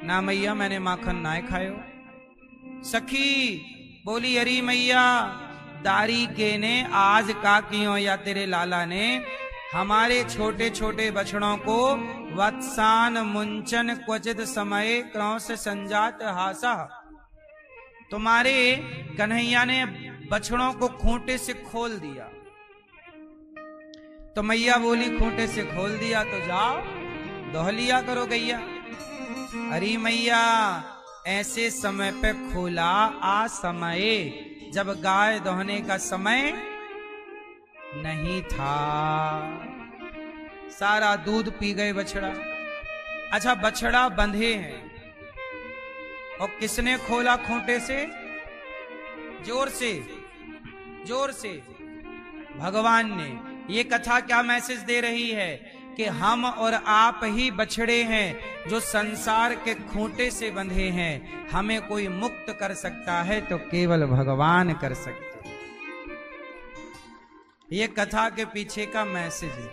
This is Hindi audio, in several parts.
ना मैया मैंने माखन ना खायो। सखी बोली अरे मैया दारी के ने आज का क्यों या तेरे लाला ने हमारे छोटे छोटे बछड़ों को वत्सान मुंचन क्वचित समय क्रौस संजात हासा। तुम्हारे कन्हैया ने बछड़ों को खूंटे से खोल दिया। तो मैया बोली खूंटे से खोल दिया तो जाओ दोह लिया करो गैया। अरे मैया ऐसे समय पे खोला आ समय जब गाय दोहने का समय नहीं था। सारा दूध पी गए बछड़ा। अच्छा बछड़ा बंधे हैं और किसने खोला खूंटे से? जोर से जोर से भगवान ने। ये कथा क्या मैसेज दे रही है कि हम और आप ही बछड़े हैं जो संसार के खूंटे से बंधे हैं। हमें कोई मुक्त कर सकता है तो केवल भगवान कर सकते। ये कथा के पीछे का मैसेज है।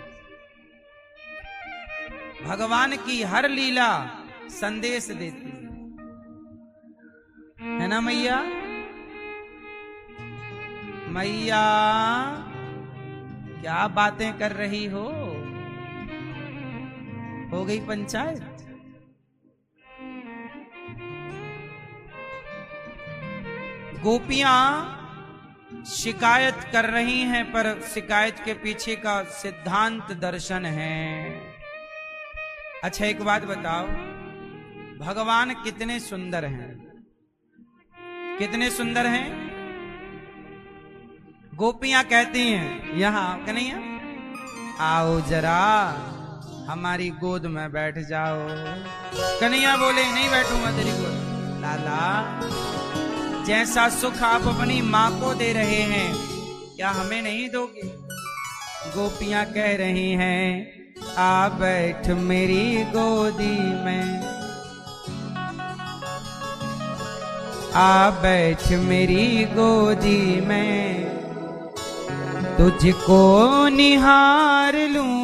भगवान की हर लीला संदेश देती है ना मैया? मैया क्या बातें कर रही हो गई पंचायत? गोपियां शिकायत कर रही हैं पर शिकायत के पीछे का सिद्धांत दर्शन है। अच्छा एक बात बताओ, भगवान कितने सुंदर हैं? कितने सुंदर हैं? गोपियां कहती हैं यहां कन्हैया आओ जरा हमारी गोद में बैठ जाओ। कन्हैया बोले नहीं बैठूंगा तेरी गोद। लाला जैसा सुख आप अपनी मां को दे रहे हैं क्या हमें नहीं दोगे? गोपियां कह रही हैं आ बैठ मेरी गोदी में, आ बैठ मेरी गोदी में, तुझको निहार लूं,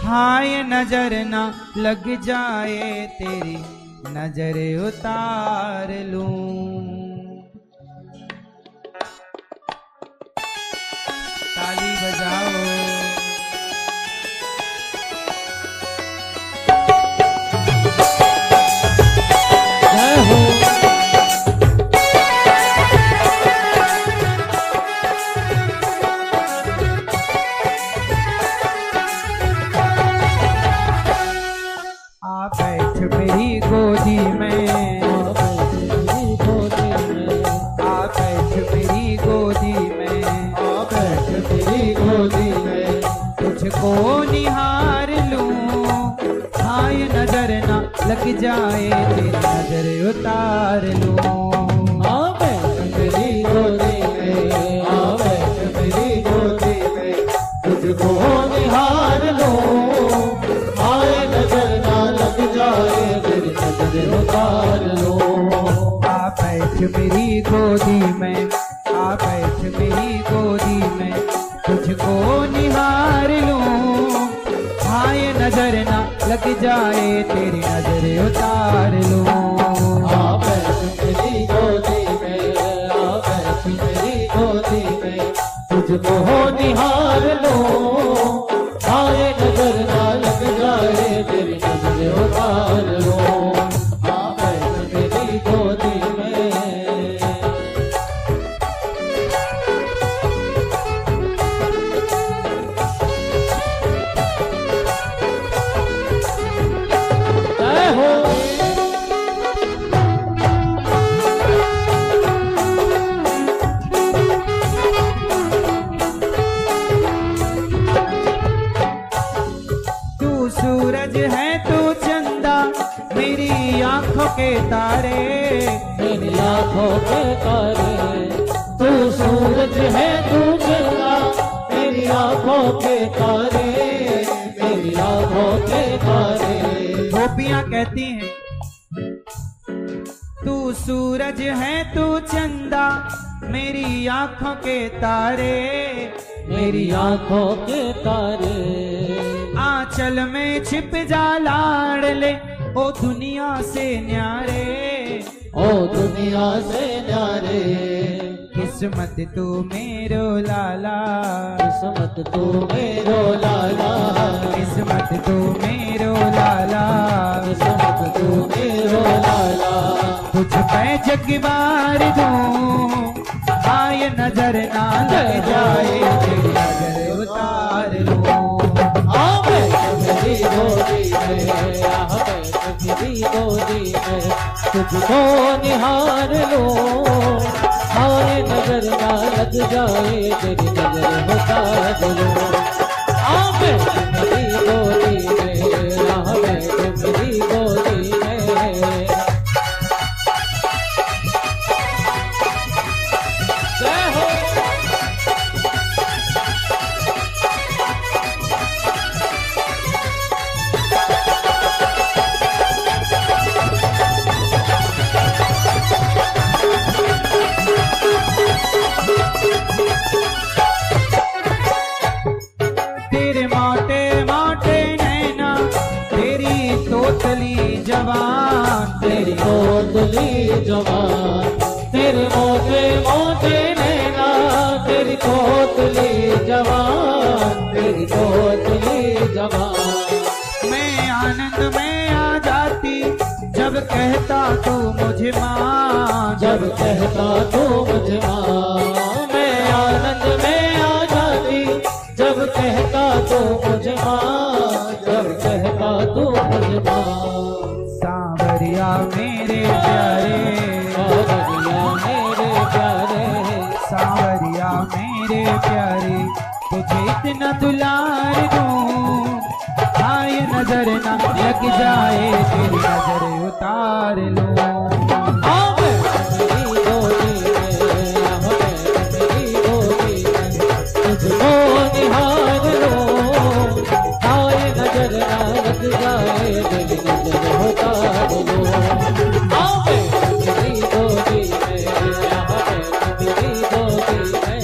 हाय नजर ना लग जाए तेरी नजर उतार लूं। ताली बजाओ। जय हो। आ बैठ मेरी गोदी में, आ बैठ मेरी गोदी में, आ बैठ मेरी गोदी में, तुझको निहार लूं, हाय नजर ना लग जाए तेरी नजर उतार लूं। आ बैठ मेरी गोदी में, आ बैठ मेरी गोदी में, तुझको निहार लूं, हाय नजर ना लग जाए तेरी नजर उतार लो। आ बैठ मेरी गोदी में, आ बैठ मेरी गोदी में, तुझको निहार लूं, हाय नजर ना लग जाए तेरी नजर उतार लो। आ बैठ मेरी गोदी में, आ बैठ मेरी गोदी में, तुझको निहार लो, हाय नजर ना लग जाए तेरी नजर उतार लो। आ बैठ मेरी गोदी में। जय हो। सूरज है तू चंदा मेरी आंखों के तारे, मेरी आंखों के तारे, तू सूरज है तू चंदा मेरी आंखों के तारे, मेरी आंखों के तारे। गोपियां कहती हैं तू सूरज है तू चंदा मेरी आंखों के तारे, मेरी आंखों के तारे। आंचल में छिप जा लाडले ओ दुनिया से न्यारे, ओ दुनिया से न्यारे। किस्मत तू मेरो लाला, किस्मत तू मेरो लाला, किस्मत तू मेरो लाला, किस्मत तू मेरो लाला। तुझ पे जगबार दूं, आए नजर ना लग जाए, तेरी नजर उतार लूं। मेरी गोदी में, मेरी गोदी में तुझको निहार लो, आए नजर ना लग जाए, तेरी नजर उतार लो। मेरी गोदी में, मेरी गोदी में। जय हो। तेरे मोटे मोटे नैना, तेरी तोतली जवान, तेरी तोतली जवान, तेरे मोटे मोटे नैना, तेरी तोतली जवान, तेरी तोतली जवान। मैं आनंद में आ जाती जब कहता तू मुझे माँ, जब कहता तू मुझे माँ। मैं आनंद में आ जाती जब कहता तू मुझे माँ, जब कहता तू मुझे माँ। सांवरिया मेरे प्यारे, सांवरिया मेरे प्यारे, सांवरिया मेरे प्यारे, तुझे इतना दुलार दूं, आए नजर ना लग जाए, तेरी नजर उतार लूं। मेरी गोदी में, मेरी गोदी में तुझको निहार लो, आए नजर ना लग जाए, तेरी नजर उतार लो। मेरी गोदी में, मेरी गोदी में।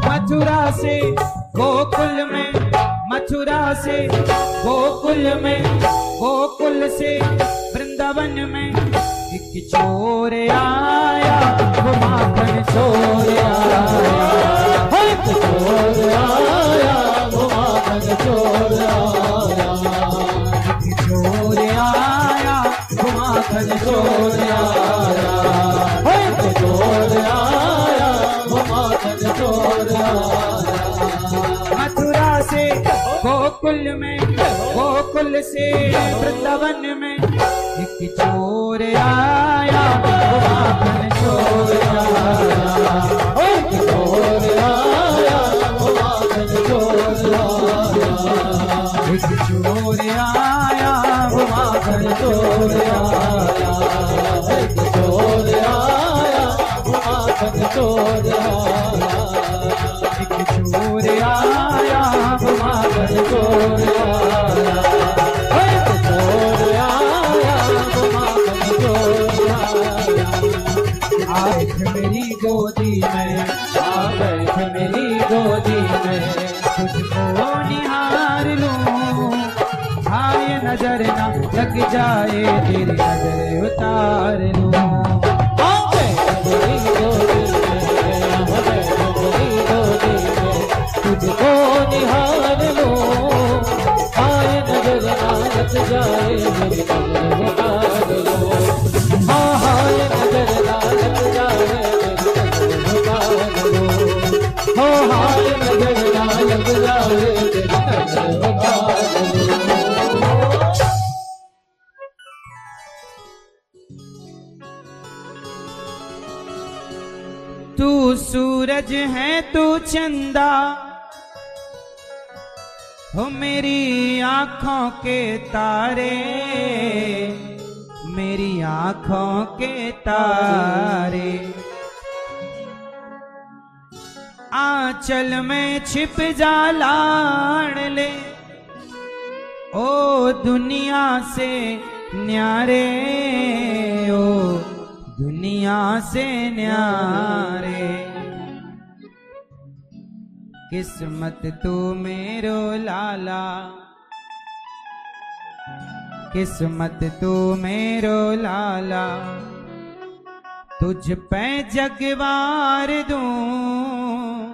मथुरा से गोकुल में, मथुरा से गोकुल में, गोकुल से वृंदावन में, एक चोर आया, वो माखन चोर आया, एक चोर आया, वो माखन चोर आया। एक चोर आया, वो माखन चोर आया, एक चोर आया, वो माखन चोर आया। मथुरा से गोकुल में, गोकुल से वृंदावन में, एक चोर आया, वो माखन चोर आया, एक चोर आया, वो माखन चोर आया। एक चोर आया, वो माखन चोर आया, एक चोर आया, वो माखन चोर आया। एक चोर आया, वो माखन चोर आया, एक चोर आया, वो माखन चोर आया। आए मेरी गोदी में, आ बैठ मेरी गोदी में, तुझको निहार लूं, आए नजर ना लग जाए, तेरी नजर उतार लूं। आ बैठ मेरी गोदी में, आ बैठ मेरी गोदी में, तुझको निहार लो, आए नजर ना लग जाए, मेरी नजर उतार लो। आए नजर ना लग जाए, मेरी नजर उतार लो। आए नजर ना लग जाए, मेरी नजर उतार लो। तू सूरज है तू चंदा, हो मेरी आंखों के तारे, मेरी आंखों के तारे। आंचल में छिप जा लाडले, ओ दुनिया से न्यारे, ओ दुनिया से न्यारे। किस्मत तू मेरो लाला, किस्मत तू मेरो लाला, तुझ पे जगवार दूं,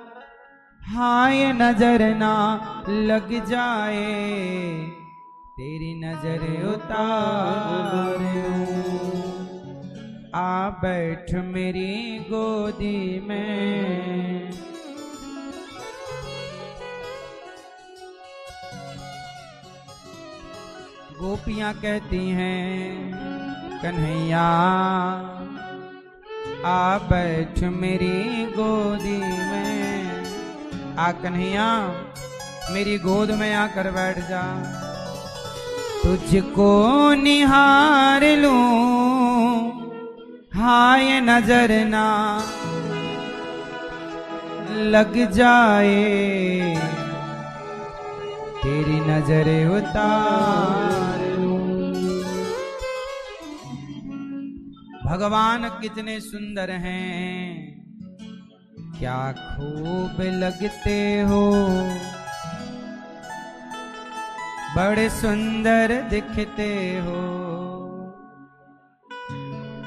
हाय नजर ना लग जाए, तेरी नजर उतारूं। आ बैठ मेरी गोदी में, गोपियां कहती हैं कन्हैया आ बैठ मेरी गोदी में। आ कन्हैया मेरी गोद में आकर बैठ जा, तुझको निहार लूं, हाय नजर ना लग जाए, तेरी नजर उतार लूं। भगवान कितने सुंदर हैं, क्या खूब लगते हो, बड़े सुंदर दिखते हो,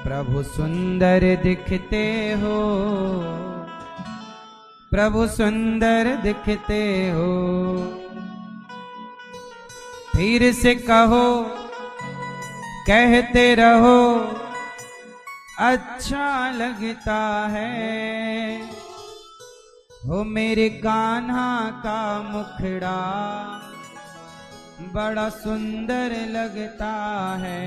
प्रभु सुंदर दिखते हो, प्रभु सुंदर दिखते हो। फिर से कहो, कहते रहो, अच्छा लगता है, हो मेरे कान्हा का मुखड़ा बड़ा सुंदर लगता है।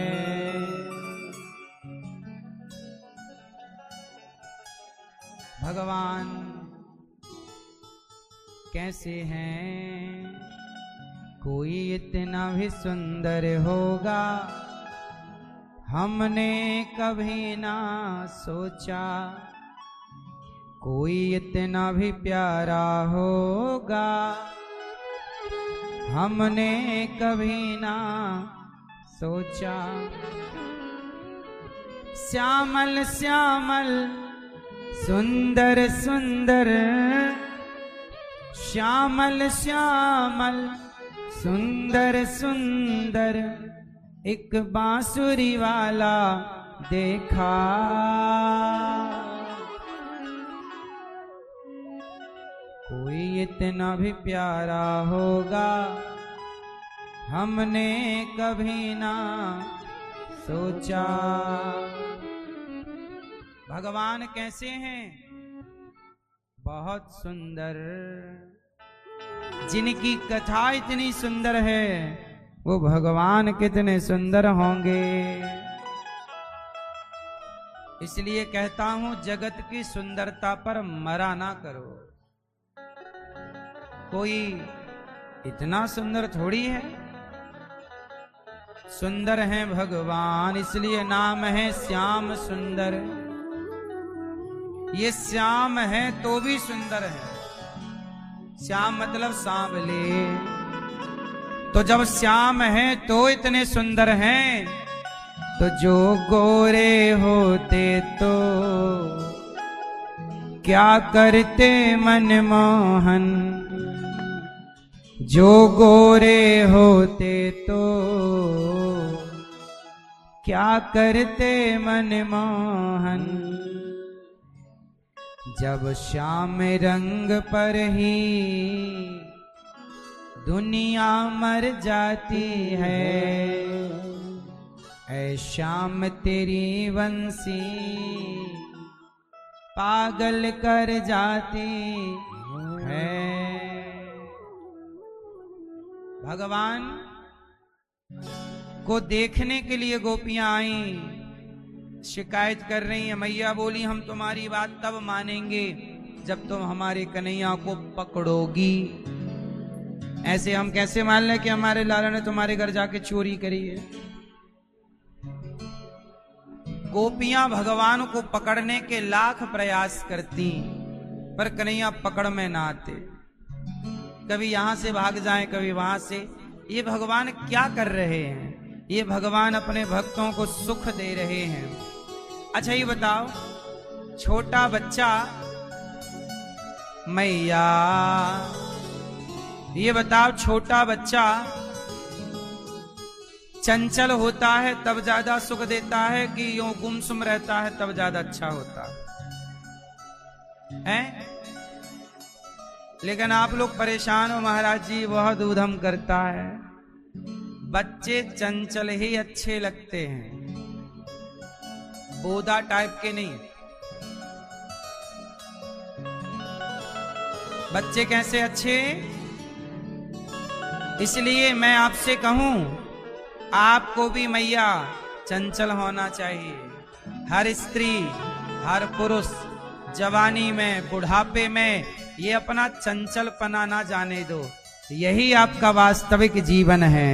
भगवान कैसे हैं, कोई इतना भी सुंदर होगा हमने कभी ना सोचा, कोई इतना भी प्यारा होगा हमने कभी ना सोचा। श्यामल श्यामल सुंदर सुंदर, श्यामल श्यामल सुंदर सुंदर, एक बांसुरी वाला देखा, कोई इतना भी प्यारा होगा हमने कभी ना सोचा। भगवान कैसे हैं, बहुत सुंदर। जिनकी कथा इतनी सुंदर है वो भगवान कितने सुंदर होंगे। इसलिए कहता हूं जगत की सुंदरता पर मरा ना करो। कोई इतना सुंदर थोड़ी है, सुंदर है भगवान, इसलिए नाम है श्याम सुंदर। ये श्याम है तो भी सुंदर है। श्याम मतलब सांवले। तो जब श्याम है तो इतने सुंदर हैं, तो जो गोरे होते तो क्या करते मनमोहन, जो गोरे होते तो क्या करते मनमोहन। जब श्याम रंग पर ही दुनिया मर जाती है, ऐ श्याम तेरी बंसी पागल कर जाती है। भगवान को देखने के लिए गोपियां आई, शिकायत कर रही है। मैया बोली हम तुम्हारी बात तब मानेंगे जब तुम हमारे कन्हैया को पकड़ोगी। ऐसे हम कैसे मान लें कि हमारे लाला ने तुम्हारे घर जाके चोरी करी है। गोपियां भगवान को पकड़ने के लाख प्रयास करती, पर कन्हैया पकड़ में ना आते। कभी यहां से भाग जाएं, कभी वहां से। ये भगवान क्या कर रहे हैं? ये भगवान अपने भक्तों को सुख दे रहे हैं। अच्छा ये बताओ, छोटा बच्चा मैया, ये बताओ छोटा बच्चा चंचल होता है तब ज्यादा सुख देता है कि यूं गुमसुम रहता है तब ज्यादा अच्छा होता है? लेकिन आप लोग परेशान हो महाराज जी, बहुत उधम करता है। बच्चे चंचल ही अच्छे लगते हैं, बोदा टाइप के नहीं। बच्चे कैसे अच्छे? इसलिए मैं आपसे कहूं, आपको भी मैया चंचल होना चाहिए। हर स्त्री, हर पुरुष जवानी में, बुढ़ापे में ये अपना चंचलपना ना जाने दो। यही आपका वास्तविक जीवन है।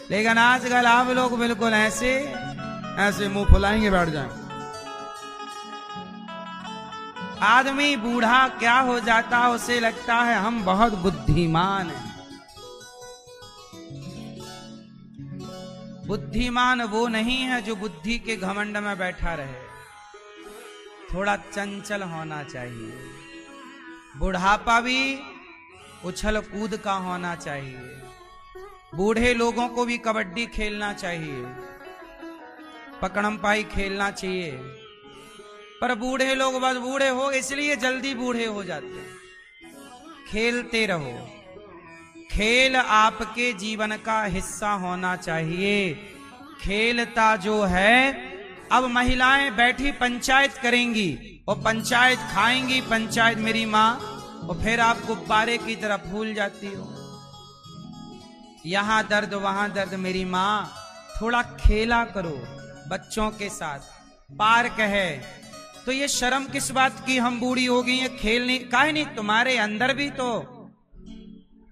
लेकिन आजकल आप लोग बिल्कुल ऐसे मुंह फुलाएंगे बैठ जाए। आदमी बूढ़ा क्या हो जाता है, उसे लगता है हम बहुत बुद्धिमान हैं। बुद्धिमान वो नहीं है जो बुद्धि के घमंड में बैठा रहे। थोड़ा चंचल होना चाहिए। बुढ़ापा भी उछल कूद का होना चाहिए। बूढ़े लोगों को भी कबड्डी खेलना चाहिए, पकड़म पाई खेलना चाहिए। पर बूढ़े लोग बस बूढ़े हो इसलिए जल्दी बूढ़े हो जाते हैं। खेलते रहो। खेल आपके जीवन का हिस्सा होना चाहिए। खेलता जो है, अब महिलाएं बैठी पंचायत करेंगी और पंचायत खाएंगी, पंचायत मेरी माँ, और फिर आप गुब्बारे की तरफ भूल जाती हो। यहां दर्द वहां दर्द मेरी माँ। थोड़ा खेला करो बच्चों के साथ। पार्क है तो ये शर्म किस बात की हम बूढ़ी हो गई है खेलने? काहे नहीं, तुम्हारे अंदर भी तो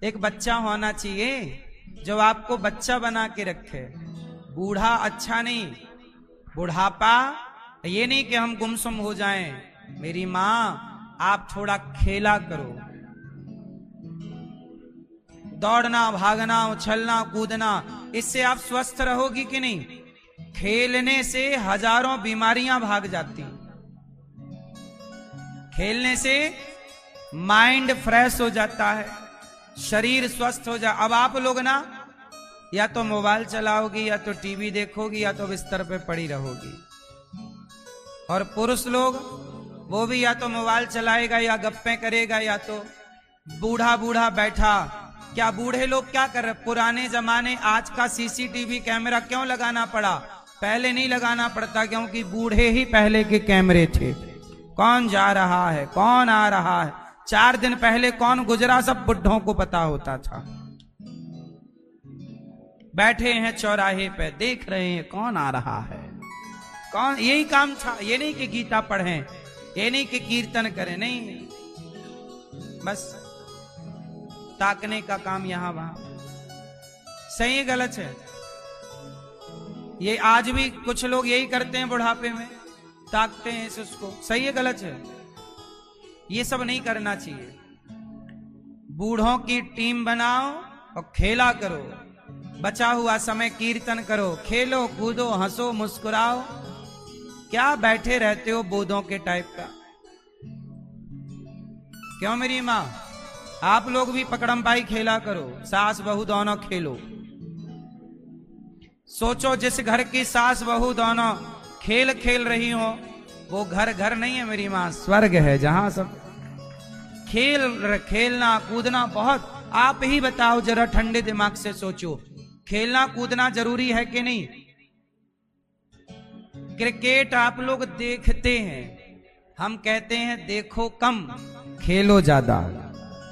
एक बच्चा होना चाहिए जो आपको बच्चा बना के रखे। बूढ़ा अच्छा नहीं, बुढ़ापा ये नहीं कि हम गुमसुम हो जाएं। मेरी माँ, आप थोड़ा खेला करो। दौड़ना, भागना, उछलना, कूदना, इससे आप स्वस्थ रहोगी कि नहीं? खेलने से हजारों बीमारियां भाग जाती। खेलने से माइंड फ्रेश हो जाता है, शरीर स्वस्थ हो जा। अब आप लोग ना या तो मोबाइल चलाओगी, या तो टीवी देखोगी, या तो बिस्तर पे पड़ी रहोगी। और पुरुष लोग वो भी या तो मोबाइल चलाएगा या गप्पे करेगा, या तो बूढ़ा बूढ़ा बैठा। क्या बूढ़े लोग क्या कर रहे? पुराने जमाने, आज का सीसीटीवी कैमरा क्यों लगाना पड़ा? पहले नहीं लगाना पड़ता, क्योंकि बूढ़े ही पहले के कैमरे थे। कौन जा रहा है, कौन आ रहा है, 4 दिन पहले कौन गुजरा, सब बुढ़ों को पता होता था। बैठे हैं चौराहे पे, देख रहे हैं कौन आ रहा है, कौन। यही काम था। ये नहीं कि गीता पढ़ें, ये नहीं कि कीर्तन करें, नहीं, बस ताकने का काम यहां वहां। सही गलत है? ये आज भी कुछ लोग यही करते हैं, बुढ़ापे में ताकते हैं इसको। सही है गलत है? ये सब नहीं करना चाहिए। बूढ़ों की टीम बनाओ और खेला करो। बचा हुआ समय कीर्तन करो, खेलो कूदो, हंसो मुस्कुराओ। क्या बैठे रहते हो बोधों के टाइप का? क्यों मेरी माँ? आप लोग भी पकड़म पाई खेला करो, सास बहू दोनों खेलो। सोचो जिस घर की सास बहू दोनों खेल खेल रही हो, वो घर घर नहीं है मेरी माँ, स्वर्ग है, जहां सब खेलना कूदना बहुत। आप ही बताओ जरा, ठंडे दिमाग से सोचो, खेलना कूदना जरूरी है कि नहीं? क्रिकेट आप लोग देखते हैं, हम कहते हैं देखो कम, खेलो ज्यादा।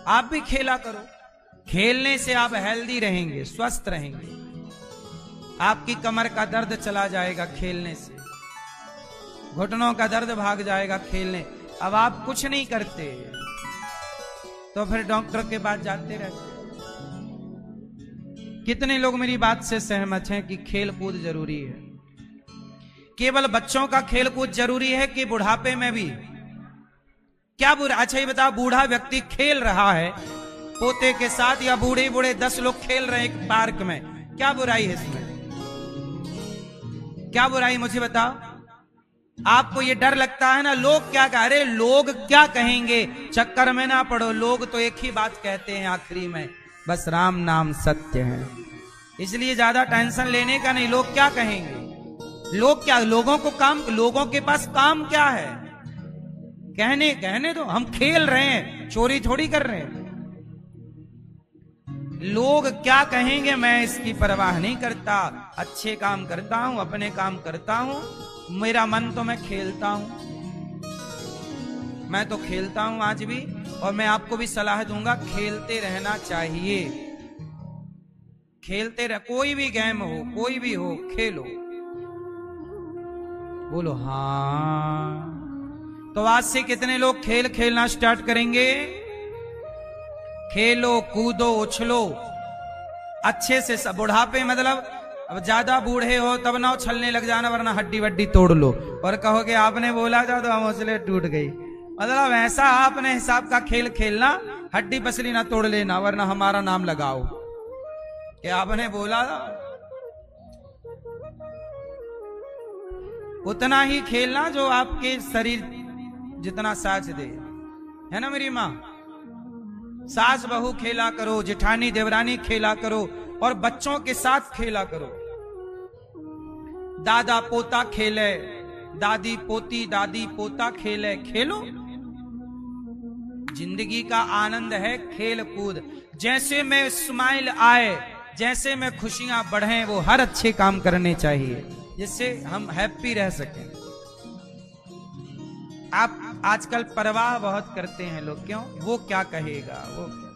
आप भी खेला करो। खेलने से आप हेल्दी रहेंगे, स्वस्थ रहेंगे। आपकी कमर का दर्द चला जाएगा खेलने से, घुटनों का दर्द भाग जाएगा खेलने। अब आप कुछ नहीं करते तो फिर डॉक्टर के पास जाते रहते। कितने लोग मेरी बात से सहमत हैं कि खेल कूद जरूरी है? केवल बच्चों का खेल कूद जरूरी है कि बुढ़ापे में भी? क्या बुरा? अच्छा ये बताओ, बूढ़ा व्यक्ति खेल रहा है पोते के साथ, या बूढ़े बूढ़े 10 लोग खेल रहे हैं एक पार्क में, क्या बुराई है इसमें? क्या बुराई मुझे बताओ? आपको ये डर लगता है ना लोग क्या कह रहे, लोग क्या कहेंगे, चक्कर में ना पड़ो। लोग तो एक ही बात कहते हैं आखिरी में, बस राम नाम सत्य है। इसलिए ज्यादा टेंशन लेने का नहीं, लोग क्या कहेंगे। लोग क्या, लोगों को काम, लोगों के पास काम क्या है? कहने दो, हम खेल रहे हैं, चोरी थोड़ी कर रहे हैं। लोग क्या कहेंगे मैं इसकी परवाह नहीं करता, अच्छे काम करता हूं, अपने काम करता हूं, मेरा मन तो मैं खेलता हूं, मैं तो खेलता हूं आज भी। और मैं आपको भी सलाह दूंगा, खेलते रहना चाहिए, खेलते रह, कोई भी गेम हो, कोई भी हो, खेलो। बोलो हाँ। तो आज से कितने लोग खेल खेलना स्टार्ट करेंगे? खेलो कूदो उछलो अच्छे से। सब बुढ़ापे मतलब अब ज्यादा बूढ़े हो तब ना उछलने लग जाना, वरना हड्डी वड्डी तोड़ लो और कहो कि आपने बोला था तो हम उसले टूट गई। मतलब ऐसा आपने हिसाब का खेल खेलना, हड्डी पसली ना तोड़ लेना, वरना हमारा नाम लगाओ कि आपने बोला था। उतना ही खेलना जो आपके शरीर जितना साथ दे, है ना मेरी माँ? सास बहू खेला करो, जेठानी देवरानी खेला करो, और बच्चों के साथ खेला करो। दादा पोता खेले, दादी पोती, दादी पोता खेले, खेलो। जिंदगी का आनंद है खेल कूद। जैसे में स्माइल आए, जैसे में खुशियां बढ़े, वो हर अच्छे काम करने चाहिए जिससे हम हैप्पी रह सकें। आप आजकल परवाह बहुत करते हैं लोग, क्यों? वो क्या कहेगा, वो क्या।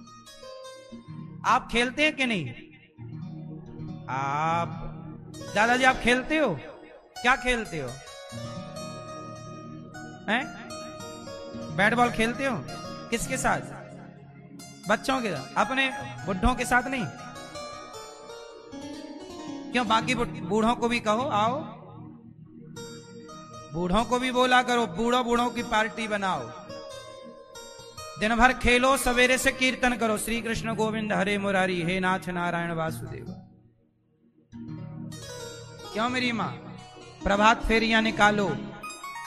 आप खेलते हैं कि नहीं? आप दादाजी आप खेलते हो? क्या खेलते हो? हैं? बैट बॉल खेलते हो? किसके साथ? बच्चों के साथ? अपने बुढ़ों के साथ नहीं? क्यों? बाकी बूढ़ों को भी कहो आओ, बूढ़ों को भी बोला करो, बूढ़ों की पार्टी बनाओ। दिन भर खेलो, सवेरे से कीर्तन करो, श्री कृष्ण गोविंद हरे मुरारी, हे नाथ नारायण वासुदेव। क्यों मेरी माँ? प्रभात फेरियां निकालो,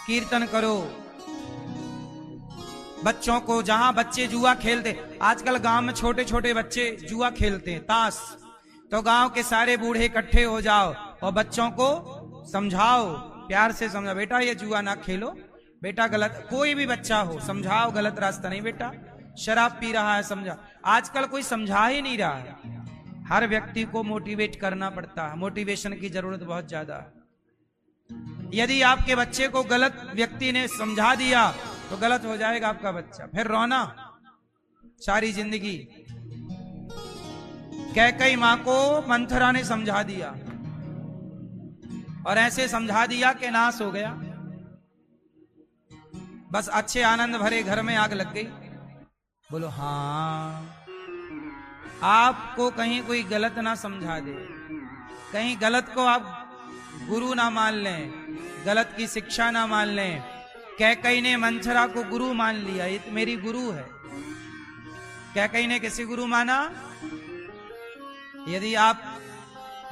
कीर्तन करो। बच्चों को, जहां बच्चे जुआ खेलते, आजकल गांव में छोटे छोटे बच्चे जुआ खेलते हैं, ताश, तो गांव के सारे बूढ़े इकट्ठे हो जाओ और बच्चों को समझाओ, प्यार से समझाओ, बेटा ये जुआ ना खेलो, बेटा गलत, कोई भी बच्चा हो समझाओ, गलत रास्ता नहीं बेटा, शराब पी रहा है समझा। आजकल कोई समझा ही नहीं रहा है, हर व्यक्ति को मोटिवेट करना पड़ता है, मोटिवेशन की जरूरत बहुत ज्यादा है। यदि आपके बच्चे को गलत व्यक्ति ने समझा दिया तो गलत हो जाएगा आपका बच्चा, फिर रोना सारी जिंदगी। कैकई मां को मंथरा ने समझा दिया और ऐसे समझा दिया कि नाश हो गया, बस अच्छे आनंद भरे घर में आग लग गई। बोलो हाँ। आपको कहीं कोई गलत ना समझा दे, कहीं गलत को आप गुरु ना मान लें, गलत की शिक्षा ना मान लें। कैकई ने मंथरा को गुरु मान लिया, ये तो मेरी गुरु है। कैकई ने किसी गुरु माना? यदि आप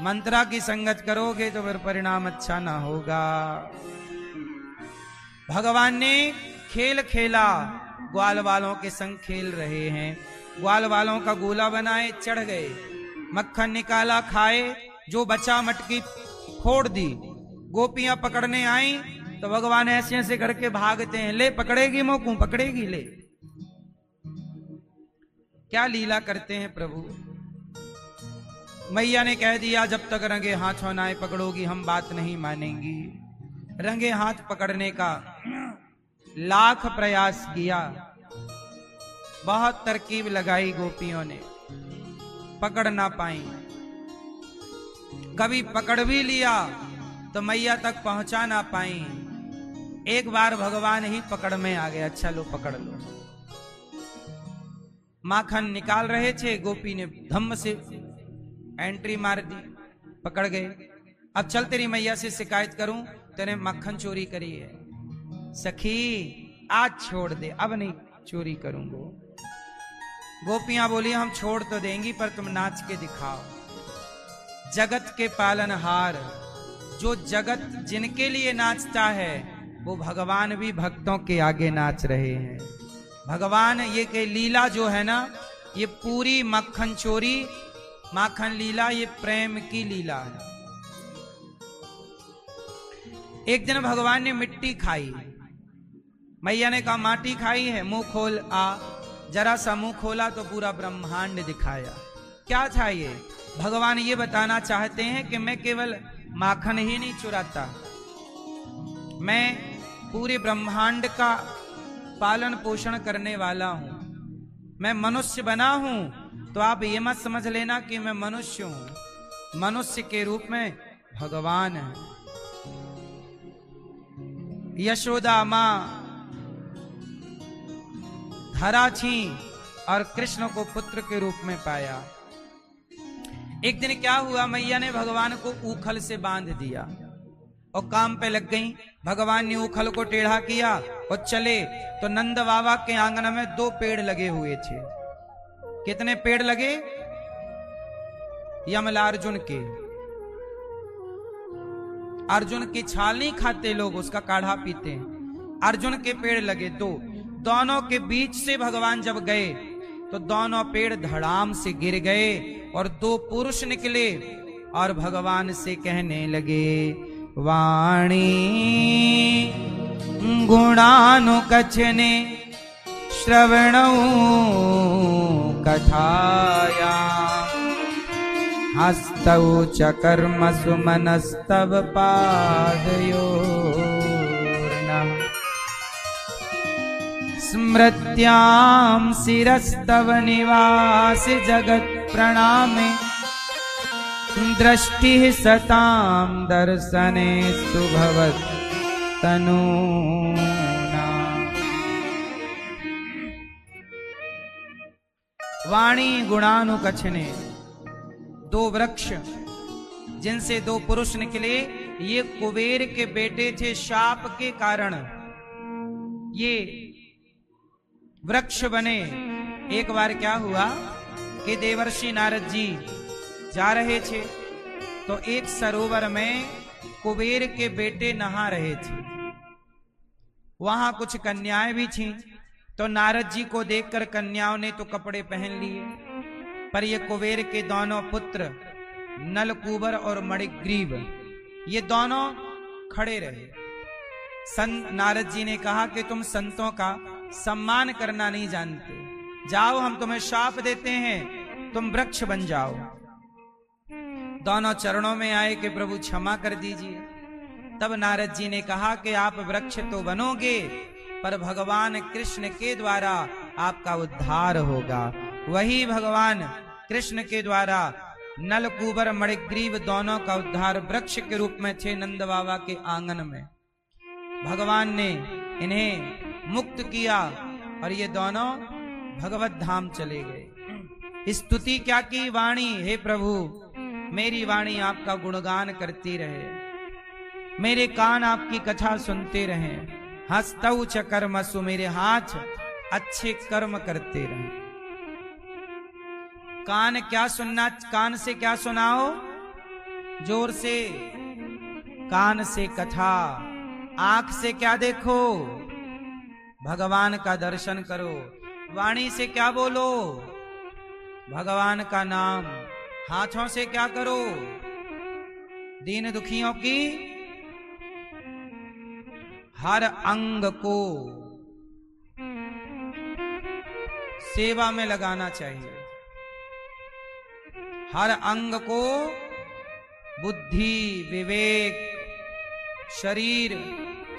मंत्रा की संगत करोगे तो फिर परिणाम अच्छा ना होगा। भगवान ने खेल खेला, ग्वाल वालों के संग खेल रहे हैं, ग्वाल वालों का गोला बनाए, चढ़ गए, मक्खन निकाला, खाए, जो बचा मटकी फोड़ दी। गोपियां पकड़ने आई तो भगवान ऐसे ऐसे करके भागते हैं, ले पकड़ेगी मोकू, पकड़ेगी ले। क्या लीला करते हैं प्रभु। मैया ने कह दिया जब तक रंगे हाथ होना पकड़ोगी हम बात नहीं मानेंगी। रंगे हाथ पकड़ने का लाख प्रयास किया, बहुत तरकीब लगाई गोपियों ने, पकड़ ना पाई। कभी पकड़ भी लिया तो मैया तक पहुंचा ना पाई। एक बार भगवान ही पकड़ में आ गए, अच्छा लो पकड़ लो। माखन निकाल रहे थे, गोपी ने धम्म से एंट्री मार दी, पकड़ गए। अब चल तेरी मैया से शिकायत करूं, तेरे मक्खन चोरी करी है। सखी आज छोड़ दे, अब नहीं चोरी करूंगा। गोपियां बोली हम छोड़ तो देंगी पर तुम नाच के दिखाओ। जगत के पालनहार, जो जगत जिनके लिए नाचता है वो भगवान भी भक्तों के आगे नाच रहे हैं। भगवान ये के लीला जो है ना, ये पूरी मक्खन चोरी, माखन लीला, ये प्रेम की लीला है। एक दिन भगवान ने मिट्टी खाई। मैया ने कहा माटी खाई है, मुंह खोल आ। जरा सा मुंह खोला तो पूरा ब्रह्मांड दिखाया। क्या चाहिए? भगवान ये बताना चाहते हैं कि मैं केवल माखन ही नहीं चुराता, मैं पूरे ब्रह्मांड का पालन पोषण करने वाला हूं। मैं मनुष्य बना हूं तो आप ये मत समझ लेना कि मैं मनुष्य हूं। मनुष्य के रूप में भगवान है। यशोदा मां धरा छी और कृष्ण को पुत्र के रूप में पाया। एक दिन क्या हुआ, मैया ने भगवान को ऊखल से बांध दिया और काम पे लग गई। भगवान ने ऊखल को टेढ़ा किया और चले तो नंद बाबा के आंगन में 2 पेड़ लगे हुए थे। कितने पेड़ लगे? यमलार्जुन के। अर्जुन की छाल नहीं खाते लोग, उसका काढ़ा पीते हैं। अर्जुन के पेड़ लगे 2। दोनों के बीच से भगवान जब गए तो दोनों पेड़ धड़ाम से गिर गए और 2 पुरुष निकले और भगवान से कहने लगे, वाणी गुणानुकचने श्रवणौ कथाया हस्तौ च कर्मसु मनस्तव पादयोर्न स्मृत्यां शिरस्तव निवास जगत् प्रणामे दृष्टि सतां दर्शने सुभवत् तनूना। वाणी गुणानुकचने, 2 वृक्ष जिनसे 2 पुरुष निकले, ये कुबेर के बेटे थे। शाप के कारण ये वृक्ष बने। एक बार क्या हुआ कि देवर्षि नारद जी जा रहे थे तो एक सरोवर में कुबेर के बेटे नहा रहे थे। वहां कुछ कन्याएं भी थीं। तो नारद जी को देखकर कन्याओं ने तो कपड़े पहन लिए, पर ये कुबेर के दोनों पुत्र नलकूबर और मणिग्रीव, ये दोनों खड़े रहे। संत नारद जी ने कहा कि तुम संतों का सम्मान करना नहीं जानते, जाओ हम तुम्हें शाप देते हैं, तुम वृक्ष बन जाओ। दोनों चरणों में आए कि प्रभु क्षमा कर दीजिए। तब नारद जी ने कहा कि आप वृक्ष तो बनोगे पर भगवान कृष्ण के द्वारा आपका उद्धार होगा। वही भगवान कृष्ण के द्वारा नलकूबर मणिग्रीव दोनों का उद्धार वृक्ष के रूप में थे नंद बाबा के आंगन में। भगवान ने इन्हें मुक्त किया और ये दोनों भगवत धाम चले गए। स्तुति क्या की? वाणी, हे प्रभु मेरी वाणी आपका गुणगान करती रहे, मेरे कान आपकी कथा सुनते रहे। हस्तौ च कर्मसु, मेरे हाथ अच्छे कर्म करते रहे। कान क्या सुनना, कान से क्या सुनाओ? जोर से। कान से कथा। आंख से क्या देखो? भगवान का दर्शन करो। वाणी से क्या बोलो? भगवान का नाम। हाथों से क्या करो? दीन दुखियों की हर अंग को सेवा में लगाना चाहिए। हर अंग को बुद्धि, विवेक, शरीर,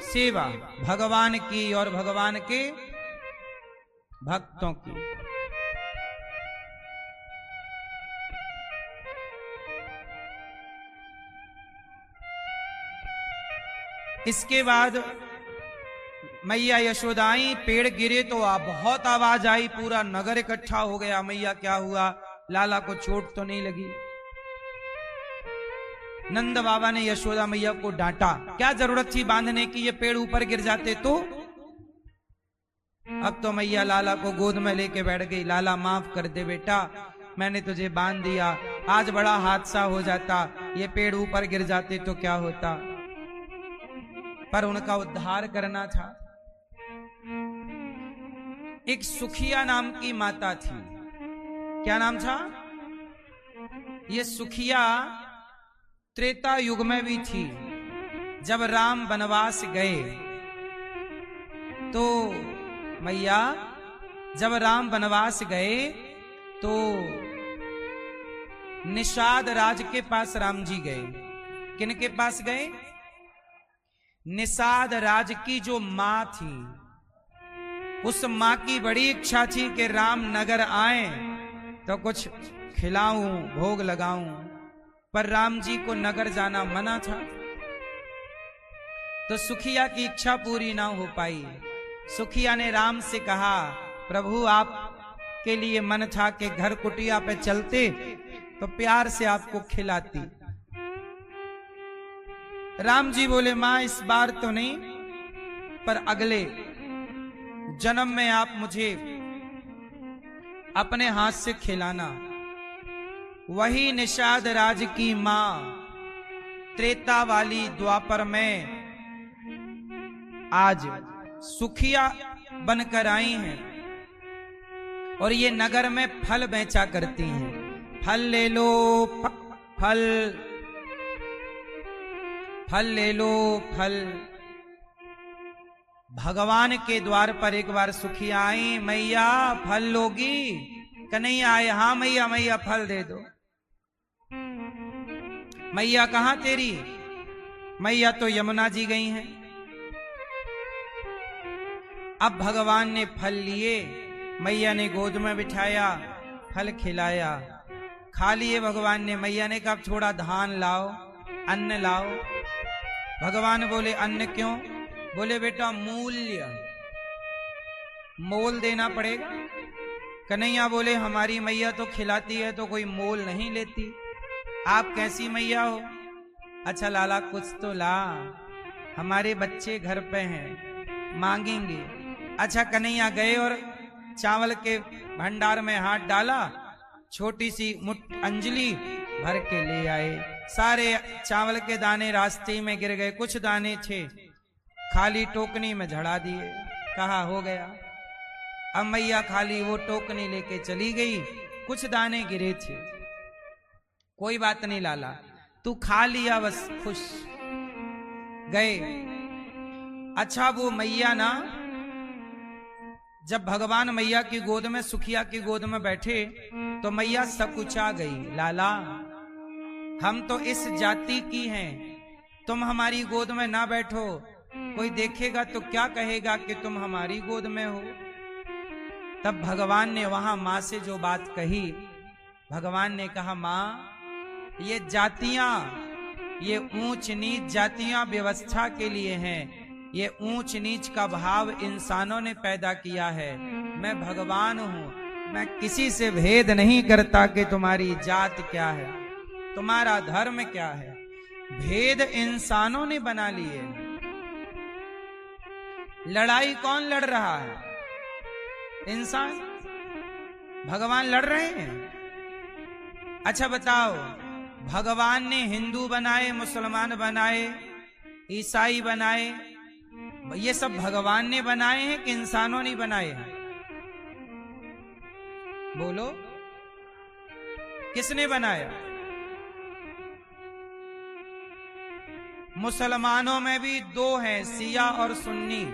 सेवा भगवान की और भगवान के भक्तों की। इसके बाद मैया यशोदा आई। पेड़ गिरे तो बहुत आवाज आई, पूरा नगर इकट्ठा हो गया। मैया क्या हुआ? लाला को चोट तो नहीं लगी? नंद बाबा ने यशोदा मैया को डांटा, क्या जरूरत थी बांधने की, ये पेड़ ऊपर गिर जाते तो। अब तो मैया लाला को गोद में लेके बैठ गई, लाला माफ कर दे बेटा, मैंने तुझे बांध दिया, आज बड़ा हादसा हो जाता, ये पेड़ ऊपर गिर जाते तो क्या होता। पर उनका उद्धार करना था। एक सुखिया नाम की माता थी, क्या नाम था? ये सुखिया त्रेता युग में भी थी। जब राम वनवास गए तो मैया, जब राम वनवास गए तो निषाद राज के पास राम जी गए। किन के पास गए? निषाद राज की जो मां थी, उस मां की बड़ी इच्छा थी कि राम नगर आए तो कुछ खिलाऊं, भोग लगाऊं, पर राम जी को नगर जाना मना था। तो सुखिया की इच्छा पूरी ना हो पाई। सुखिया ने राम से कहा, प्रभु आप के लिए मन था कि घर कुटिया पे चलते तो प्यार से आपको खिलाती। राम जी बोले, मां इस बार तो नहीं, पर अगले जन्म में आप मुझे अपने हाथ से खिलाना। वही निषाद राज की मां त्रेता वाली द्वापर में आज सुखिया बनकर आई हैं और ये नगर में फल बेचा करती हैं। फल ले लो, फल फल ले लो, फल। भगवान के द्वार पर एक बार सुखिया आई, मैया फल लोगी? कन्हैया आए, हाँ मैया, मैया फल दे दो। मैया कहां तेरी? मैया तो यमुना जी गई हैं। अब भगवान ने फल लिए, मैया ने गोद में बिठाया, फल खिलाया, खा लिए भगवान ने। मैया ने कहा थोड़ा धान लाओ, अन्न लाओ। भगवान बोले अन्न क्यों? बोले बेटा मूल्य, मोल देना पड़ेगा। कन्हैया बोले हमारी मैया तो खिलाती है तो कोई मोल नहीं लेती, आप कैसी मैया हो? अच्छा लाला कुछ तो ला, हमारे बच्चे घर पे हैं, मांगेंगे। अच्छा कन्हैया गए और चावल के भंडार में हाथ डाला, छोटी सी अंजलि भर के ले आए। सारे चावल के दाने रास्ते में गिर गए, कुछ दाने थे खाली टोकनी में झड़ा दिए। कहा हो गया। अब मैया खाली वो टोकनी लेके चली गई, कुछ दाने गिरे थे। कोई बात नहीं लाला, तू खा लिया बस, खुश। गए। अच्छा वो मैया ना, जब भगवान मैया की गोद में, सुखिया की गोद में बैठे तो मैया सकुचा गई। लाला हम तो इस जाति की हैं, तुम हमारी गोद में ना बैठो, कोई देखेगा तो क्या कहेगा कि तुम हमारी गोद में हो। तब भगवान ने वहां मां से जो बात कही, भगवान ने कहा मां ये जातियां, ये ऊंच नीच जातियां व्यवस्था के लिए हैं, ये ऊंच नीच का भाव इंसानों ने पैदा किया है। मैं भगवान हूं, मैं किसी से भेद नहीं करता कि तुम्हारी जात क्या है, तुम्हारा धर्म क्या है। भेद इंसानों ने बना लिए। लड़ाई कौन लड़ रहा है? इंसान। भगवान लड़ रहे हैं? अच्छा बताओ, भगवान ने हिंदू बनाए, मुसलमान बनाए, ईसाई बनाए, ये सब भगवान ने बनाए हैं कि इंसानों ने बनाए हैं? बोलो किसने बनाया? मुसलमानों में भी दो हैं, सिया और सुन्नी,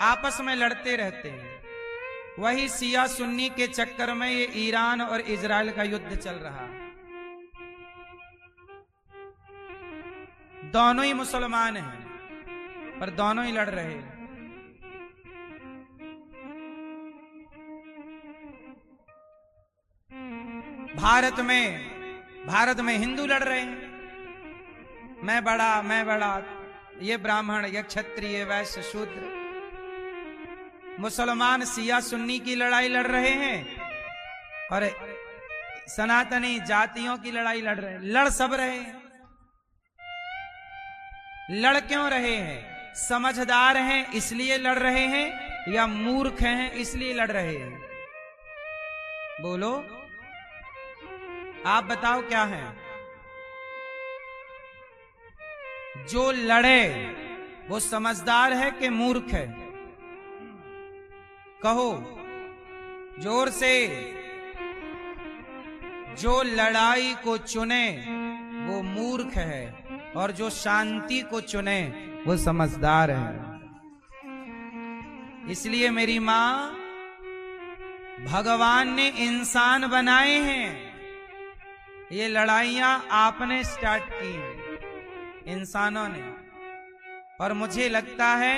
आपस में लड़ते रहते हैं। वही सिया सुन्नी के चक्कर में ये ईरान और इजराइल का युद्ध चल रहा। दोनों ही मुसलमान हैं पर दोनों ही लड़ रहे हैं। भारत में हिंदू लड़ रहे हैं, मैं बड़ा, ये ब्राह्मण, ये क्षत्रिय, वैश्य, शूद्र। मुसलमान सिया सुन्नी की लड़ाई लड़ रहे हैं और सनातनी जातियों की लड़ाई लड़ रहे हैं। लड़ सब रहे हैं। लड़ क्यों रहे हैं? समझदार हैं इसलिए लड़ रहे हैं या मूर्ख हैं इसलिए लड़ रहे हैं? बोलो, आप बताओ क्या है? जो लड़े वो समझदार है कि मूर्ख है? कहो जोर से। जो लड़ाई को चुने वो मूर्ख है और जो शांति को चुने वो समझदार है। इसलिए मेरी मां, भगवान ने इंसान बनाए हैं। ये लड़ाइयां आपने स्टार्ट की हैं, इंसानों ने। और मुझे लगता है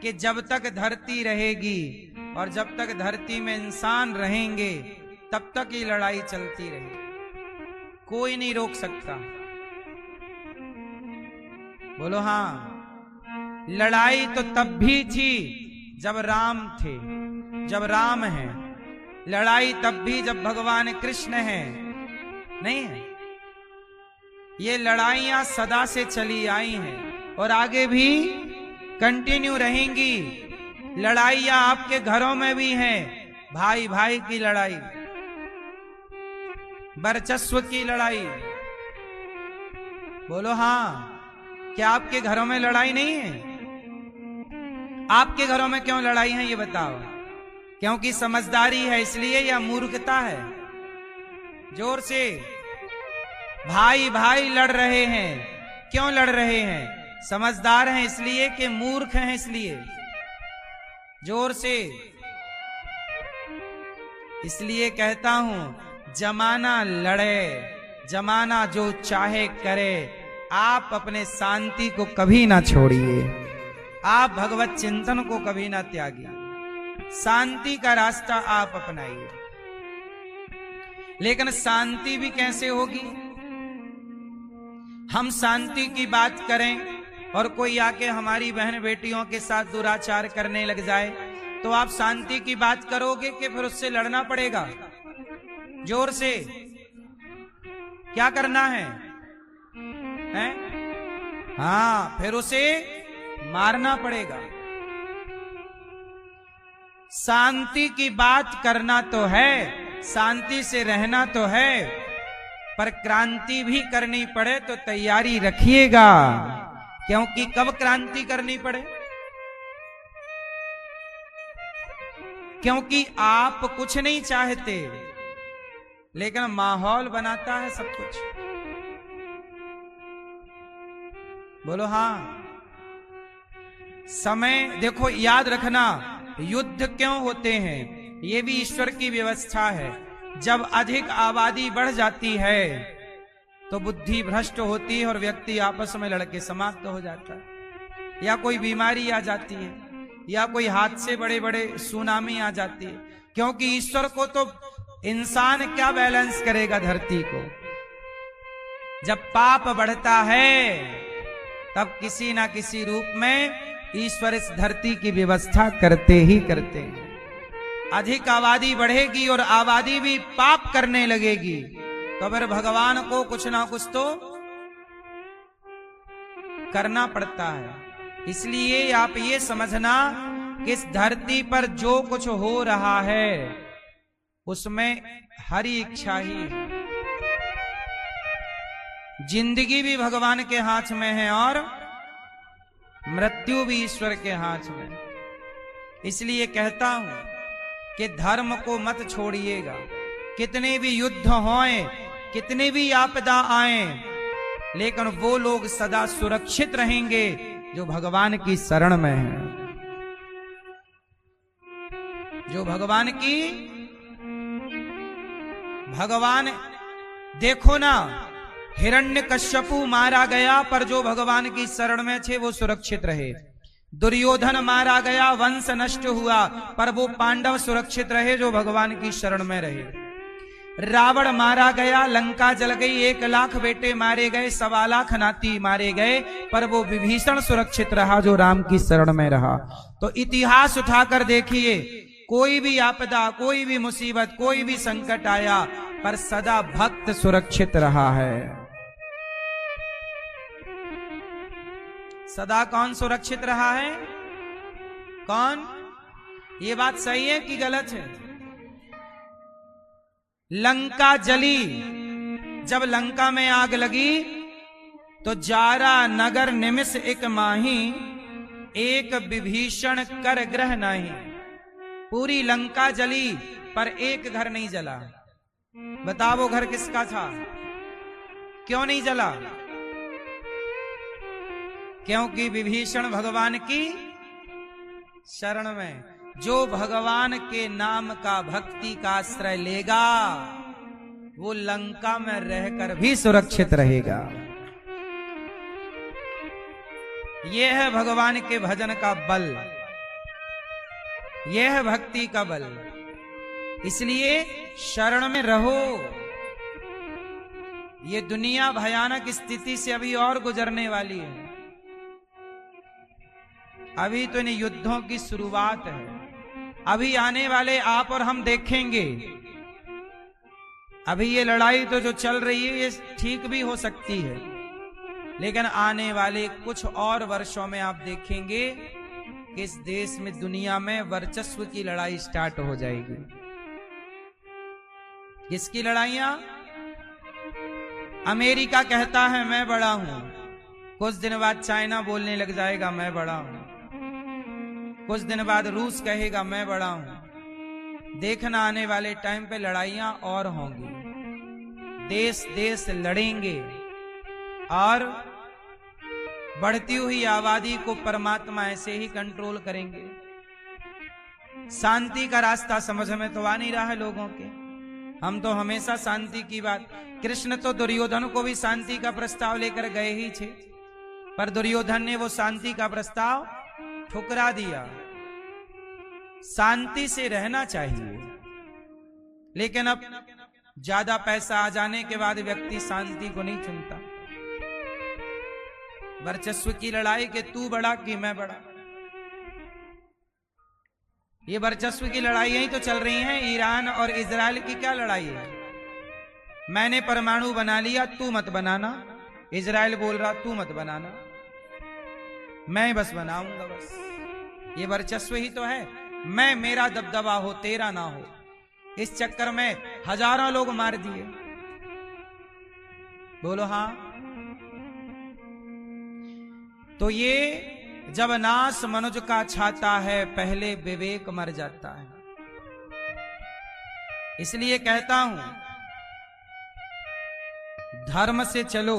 कि जब तक धरती रहेगी और जब तक धरती में इंसान रहेंगे तब तक ये लड़ाई चलती रहेगी। कोई नहीं रोक सकता। बोलो हाँ। लड़ाई तो तब भी थी जब राम थे, जब राम है। लड़ाई तब भी जब भगवान कृष्ण है, नहीं है? ये लड़ाइयां सदा से चली आई हैं और आगे भी कंटिन्यू रहेंगी। लड़ाइयां आपके घरों में भी हैं, भाई भाई की लड़ाई, वर्चस्व की लड़ाई। बोलो हाँ। क्या आपके घरों में लड़ाई नहीं है? आपके घरों में क्यों लड़ाई है ये बताओ? क्योंकि समझदारी है इसलिए या मूर्खता है? जोर से। भाई भाई लड़ रहे हैं, क्यों लड़ रहे हैं? समझदार हैं इसलिए कि मूर्ख हैं इसलिए? जोर से। इसलिए कहता हूं, जमाना लड़े, जमाना जो चाहे करे, आप अपने शांति को कभी ना छोड़िए। आप भगवत चिंतन को कभी ना त्यागिए। शांति का रास्ता आप अपनाइए। लेकिन शांति भी कैसे होगी? हम शांति की बात करें और कोई आके हमारी बहन बेटियों के साथ दुराचार करने लग जाए तो आप शांति की बात करोगे कि फिर उससे लड़ना पड़ेगा? जोर से। क्या करना है? हैं? हाँ, फिर उसे मारना पड़ेगा। शांति की बात करना तो है, शांति से रहना तो है, पर क्रांति भी करनी पड़े तो तैयारी रखिएगा। क्योंकि कब क्रांति करनी पड़े? क्योंकि आप कुछ नहीं चाहते लेकिन माहौल बनाता है सब कुछ। बोलो हाँ। समय देखो, याद रखना, युद्ध क्यों होते हैं ये भी ईश्वर की व्यवस्था है। जब अधिक आबादी बढ़ जाती है तो बुद्धि भ्रष्ट होती है और व्यक्ति आपस में लड़के समाप्त हो जाता है, या कोई बीमारी आ जाती है, या कोई हादसे बड़े बड़े सुनामी आ जाती है। क्योंकि ईश्वर को तो इंसान क्या बैलेंस करेगा धरती को? जब पाप बढ़ता है तब किसी ना किसी रूप में ईश्वर इस धरती की व्यवस्था करते ही करते हैं। अधिक आबादी बढ़ेगी और आबादी भी पाप करने लगेगी तो फिर भगवान को कुछ ना कुछ तो करना पड़ता है। इसलिए आप ये समझना कि इस धरती पर जो कुछ हो रहा है उसमें हरि इच्छा ही है। जिंदगी भी भगवान के हाथ में है और मृत्यु भी ईश्वर के हाथ में। इसलिए कहता हूं कि धर्म को मत छोड़िएगा। कितने भी युद्ध होएं, कितने भी आपदा आएं, लेकिन वो लोग सदा सुरक्षित रहेंगे जो भगवान की शरण में हैं, जो भगवान देखो ना, हिरण्यकश्यपु मारा गया पर जो भगवान की शरण में थे वो सुरक्षित रहे। दुर्योधन मारा गया, वंश नष्ट हुआ, पर वो पांडव सुरक्षित रहे जो भगवान की शरण में रहे। रावण मारा गया, लंका जल गई, 1 लाख बेटे मारे गए, 1.25 लाख नाती मारे गए, पर वो विभीषण सुरक्षित रहा जो राम की शरण में रहा। तो इतिहास उठाकर देखिए, कोई भी आपदा, कोई भी मुसीबत, कोई भी संकट आया, पर सदा भक्त सुरक्षित रहा है। सदा कौन सुरक्षित रहा है? कौन? ये बात सही है कि गलत है? लंका जली, जब लंका में आग लगी तो जारा नगर निमिष एक माही, एक विभीषण कर ग्रह नाही। पूरी लंका जली पर एक घर नहीं जला। बताओ वो घर किसका था? क्यों नहीं जला? क्योंकि विभीषण भगवान की शरण में। जो भगवान के नाम का, भक्ति का आश्रय लेगा वो लंका में रहकर भी सुरक्षित रहेगा। यह है भगवान के भजन का बल, यह है भक्ति का बल। इसलिए शरण में रहो। ये दुनिया भयानक स्थिति से अभी और गुजरने वाली है। अभी तो इन युद्धों की शुरुआत है। अभी आने वाले आप और हम देखेंगे। अभी ये लड़ाई तो जो चल रही है ये ठीक भी हो सकती है, लेकिन आने वाले कुछ और वर्षों में आप देखेंगे कि इस देश में, दुनिया में वर्चस्व की लड़ाई स्टार्ट हो जाएगी। किसकी लड़ाइयां? अमेरिका कहता है मैं बड़ा हूं, कुछ दिन बाद चाइना बोलने लग जाएगा मैं बड़ा हूं, कुछ दिन बाद रूस कहेगा मैं बड़ा हूं। देखना आने वाले टाइम पे लड़ाइयां और होंगी। देश देश लड़ेंगे और बढ़ती हुई आबादी को परमात्मा ऐसे ही कंट्रोल करेंगे। शांति का रास्ता समझ में तो आ नहीं रहा है लोगों के। हम तो हमेशा शांति की बात, कृष्ण तो दुर्योधन को भी शांति का प्रस्ताव लेकर गए ही थे, पर दुर्योधन ने वो शांति का प्रस्ताव ठुकरा दिया। शांति से रहना चाहिए, लेकिन अब ज्यादा पैसा आ जाने के बाद व्यक्ति शांति को नहीं चुनता। वर्चस्व की लड़ाई के तू बड़ा कि मैं बड़ा, ये वर्चस्व की लड़ाई ही तो चल रही हैं। ईरान और इजराइल की क्या लड़ाई है? मैंने परमाणु बना लिया, तू मत बनाना। इजराइल बोल रहा तू मत बनाना, मैं बस बनाऊंगा बस। ये वर्चस्व ही तो है। मैं, मेरा दबदबा हो, तेरा ना हो। इस चक्कर में हजारों लोग मार दिए। बोलो हाँ। तो ये जब नाश मनुज का छाता है, पहले विवेक मर जाता है। इसलिए कहता हूं धर्म से चलो।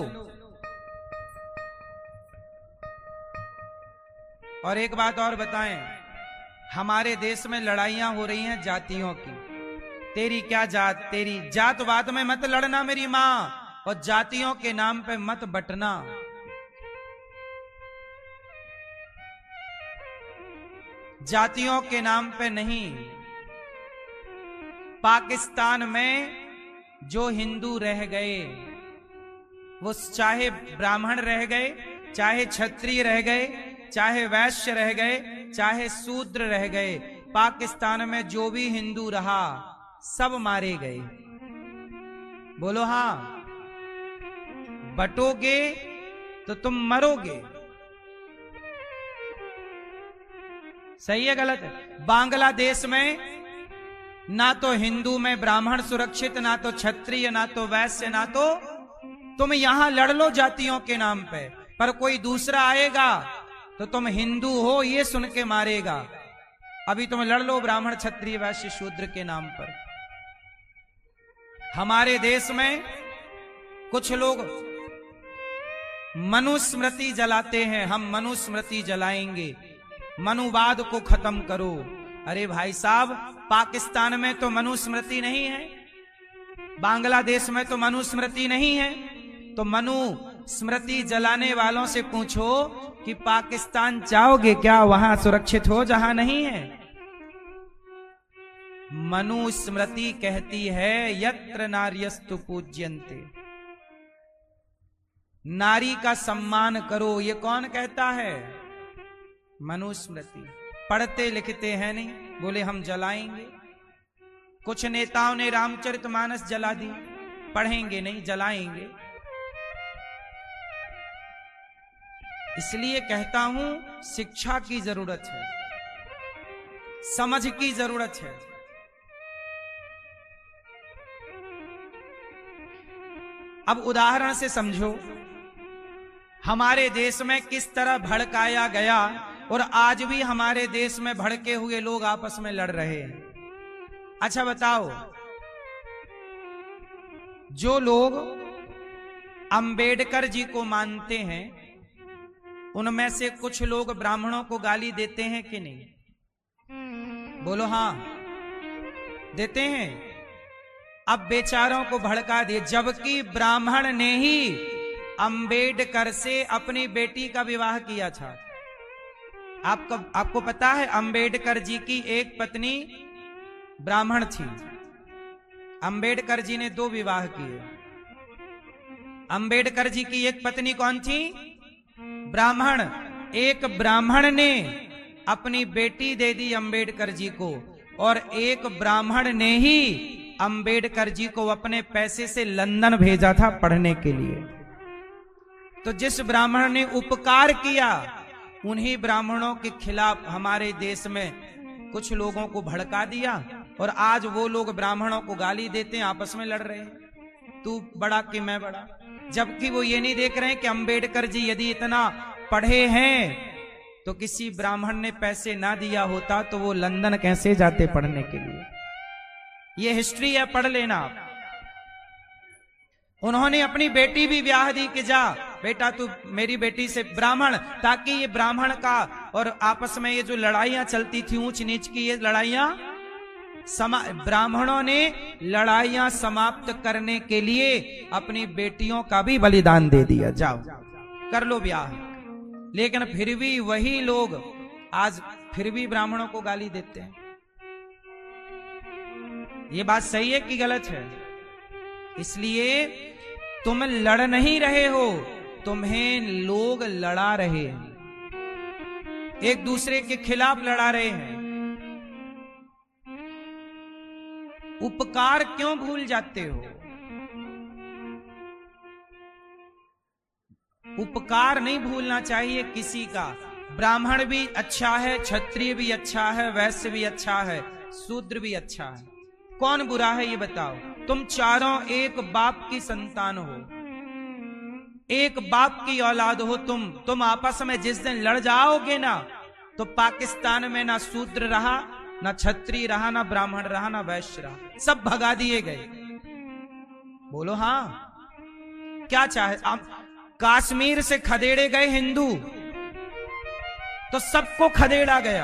और एक बात और बताएं, हमारे देश में लड़ाइयां हो रही हैं जातियों की। तेरी क्या जात, तेरी जातवाद में मत लड़ना मेरी मां, और जातियों के नाम पे मत बटना। जातियों के नाम पे नहीं। पाकिस्तान में जो हिंदू रह गए, वो चाहे ब्राह्मण रह गए, चाहे क्षत्रिय रह गए, चाहे वैश्य रह गए, चाहे शूद्र रह गए, पाकिस्तान में जो भी हिंदू रहा सब मारे गए। बोलो हाँ। बटोगे तो तुम मरोगे। सही है गलत है? बांग्लादेश में ना तो हिंदू में ब्राह्मण सुरक्षित, ना तो क्षत्रिय, ना तो वैश्य, ना तो तुम यहां लड़ लो जातियों के नाम पे, पर कोई दूसरा आएगा तो तुम हिंदू हो ये सुन के मारेगा। अभी तुम लड़ लो ब्राह्मण, क्षत्रिय, वैश्य, शूद्र के नाम पर। हमारे देश में कुछ लोग मनुस्मृति जलाते हैं। हम मनुस्मृति जलाएंगे, मनुवाद को खत्म करो। अरे भाई साहब, पाकिस्तान में तो मनुस्मृति नहीं है, बांग्लादेश में तो मनुस्मृति नहीं है, तो मनुस्मृति जलाने वालों से पूछो कि पाकिस्तान जाओगे क्या? वहां सुरक्षित हो जहां नहीं है। मनुस्मृति कहती है यत्र नार्यस्तु पूज्यन्ते, नारी का सम्मान करो। ये कौन कहता है? मनुस्मृति। पढ़ते लिखते हैं नहीं, बोले हम जलाएंगे। कुछ नेताओं ने रामचरितमानस जला दी, पढ़ेंगे नहीं, जलाएंगे। इसलिए कहता हूं शिक्षा की जरूरत है, समझ की जरूरत है। अब उदाहरण से समझो, हमारे देश में किस तरह भड़काया गया और आज भी हमारे देश में भड़के हुए लोग आपस में लड़ रहे हैं। अच्छा बताओ, जो लोग अंबेडकर जी को मानते हैं उनमें से कुछ लोग ब्राह्मणों को गाली देते हैं कि नहीं? बोलो हाँ, देते हैं। अब बेचारों को भड़का दिए, जबकि ब्राह्मण ने ही अंबेडकर से अपनी बेटी का विवाह किया था। आपको पता है अंबेडकर जी की एक पत्नी ब्राह्मण थी। अंबेडकर जी ने 2 विवाह किए। अंबेडकर जी की एक पत्नी कौन थी? ब्राह्मण। एक ब्राह्मण ने अपनी बेटी दे दी अंबेडकर जी को, और एक ब्राह्मण ने ही अंबेडकर जी को अपने पैसे से लंदन भेजा था पढ़ने के लिए। तो जिस ब्राह्मण ने उपकार किया, उन्हीं ब्राह्मणों के खिलाफ हमारे देश में कुछ लोगों को भड़का दिया, और आज वो लोग ब्राह्मणों को गाली देते हैं, आपस में लड़ रहे हैं, तू बड़ा कि मैं बड़ा। जबकि वो ये नहीं देख रहे हैं कि अंबेडकर जी यदि इतना पढ़े हैं तो किसी ब्राह्मण ने पैसे ना दिया होता तो वो लंदन कैसे जाते पढ़ने के लिए। ये हिस्ट्री है, पढ़ लेना आप। उन्होंने अपनी बेटी भी ब्याह दी कि जा बेटा तू मेरी बेटी से, ब्राह्मण, ताकि ये ब्राह्मण का और आपस में ये जो लड़ाइयां चलती थी ऊंच नीच की, ये लड़ाइयां ब्राह्मणों ने लड़ाइयां समाप्त करने के लिए अपनी बेटियों का भी बलिदान दे दिया। जाओ कर लो ब्याह। लेकिन फिर भी वही लोग आज फिर भी ब्राह्मणों को गाली देते हैं। ये बात सही है कि गलत है? इसलिए तुम लड़ नहीं रहे हो, तुम्हें लोग लड़ा रहे हैं, एक दूसरे के खिलाफ लड़ा रहे हैं। उपकार क्यों भूल जाते हो? उपकार नहीं भूलना चाहिए किसी का। ब्राह्मण भी अच्छा है, क्षत्रिय भी अच्छा है, वैश्य भी अच्छा है, शूद्र भी अच्छा है। कौन बुरा है ये बताओ? तुम चारों एक बाप की संतान हो, एक बाप की औलाद हो। तुम आपस में जिस दिन लड़ जाओगे ना, तो पाकिस्तान में ना शूद्र रहा, ना क्षत्रिय रहा, ना ब्राह्मण रहा, ना वैश्य रहा, सब भगा दिए गए। बोलो हाँ। क्या चाहे? कश्मीर से खदेड़े गए हिंदू, तो सबको खदेड़ा गया।